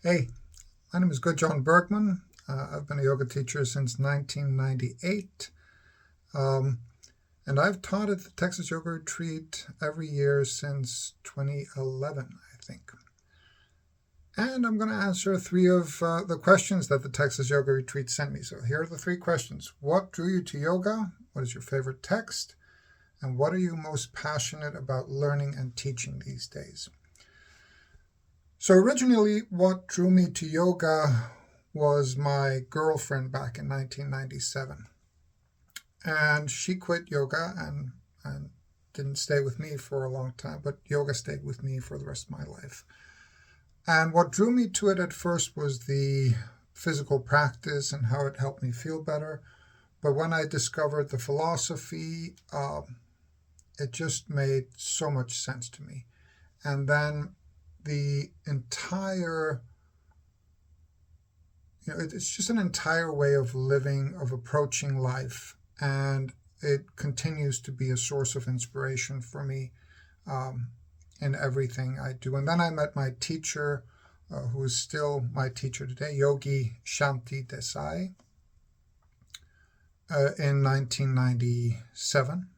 Hey, my name is Gudjon Bergmann. I've been a yoga teacher since 1998. Um, and I've taught at the Texas Yoga Retreat every year since 2011, I think. And I'm going to answer three of the questions that the Texas Yoga Retreat sent me. So here are the three questions. What drew you to yoga? What is your favorite text? And what are you most passionate about learning and teaching these days? So originally, what drew me to yoga was my girlfriend back in 1997. And she quit yoga and didn't stay with me for a long time, but yoga stayed with me for the rest of my life. And what drew me to it at first was the physical practice and how it helped me feel better. But when I discovered the philosophy, it just made so much sense to me. And then the entire, it's just an entire way of living, of approaching life. And it continues to be a source of inspiration for me in everything I do. And then I met my teacher, who is still my teacher today, Yogi Shanti Desai, in 1997.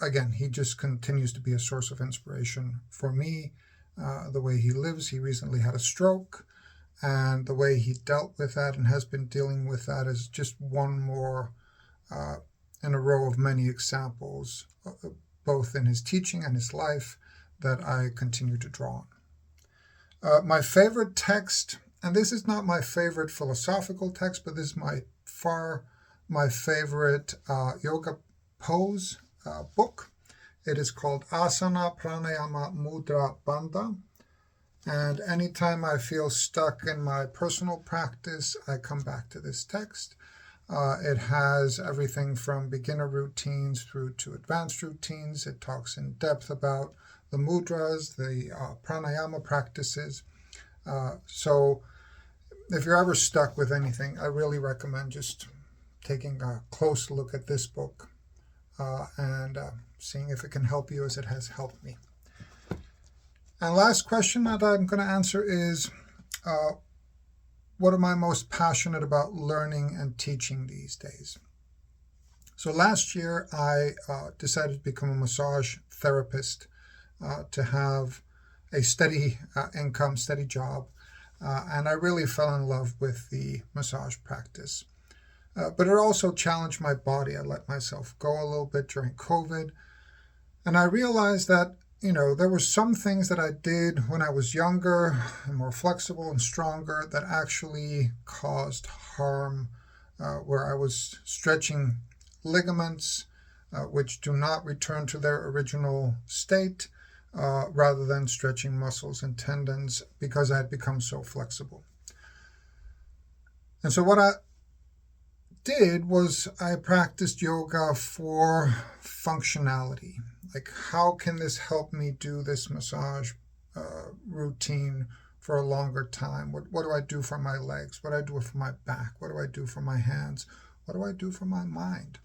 Again, he just continues to be a source of inspiration for me. The way he lives, he recently had a stroke, and the way he dealt with that and has been dealing with that is just one more in a row of many examples, both in his teaching and his life, that I continue to draw on. My favorite text, and this is not my favorite philosophical text, but this is my favorite yoga pose book. It is called Asana Pranayama Mudra Bandha. And anytime I feel stuck in my personal practice, I come back to this text. It has everything from beginner routines through to advanced routines. It talks in depth about the mudras, the pranayama practices. So if you're ever stuck with anything, I really recommend just taking a close look at this book and seeing if it can help you as it has helped me. And last question that I'm going to answer is, what am I most passionate about learning and teaching these days? So last year, I decided to become a massage therapist to have a steady income, steady job. And I really fell in love with the massage practice. But it also challenged my body. I let myself go a little bit during COVID. And I realized that, there were some things that I did when I was younger and more flexible and stronger that actually caused harm, where I was stretching ligaments, which do not return to their original state, rather than stretching muscles and tendons because I had become so flexible. And so what I did was I practiced yoga for functionality. Like, how can this help me do this massage routine for a longer time? What do I do for my legs? What do I do for my back? What do I do for my hands? What do I do for my mind?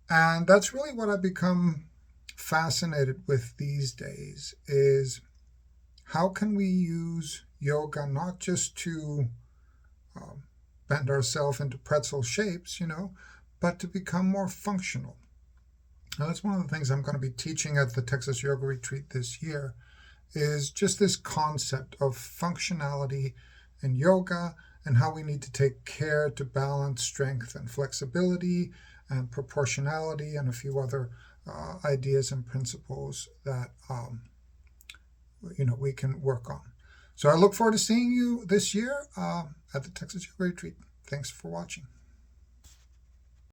And that's really what I've become fascinated with these days, is how can we use yoga not just to bend ourselves into pretzel shapes, but to become more functional. Now, that's one of the things I'm going to be teaching at the Texas Yoga Retreat this year, is just this concept of functionality in yoga and how we need to take care to balance strength and flexibility and proportionality and a few other ideas and principles that we can work on. So I look forward to seeing you this year at the Texas Yoga Retreat. Thanks for watching.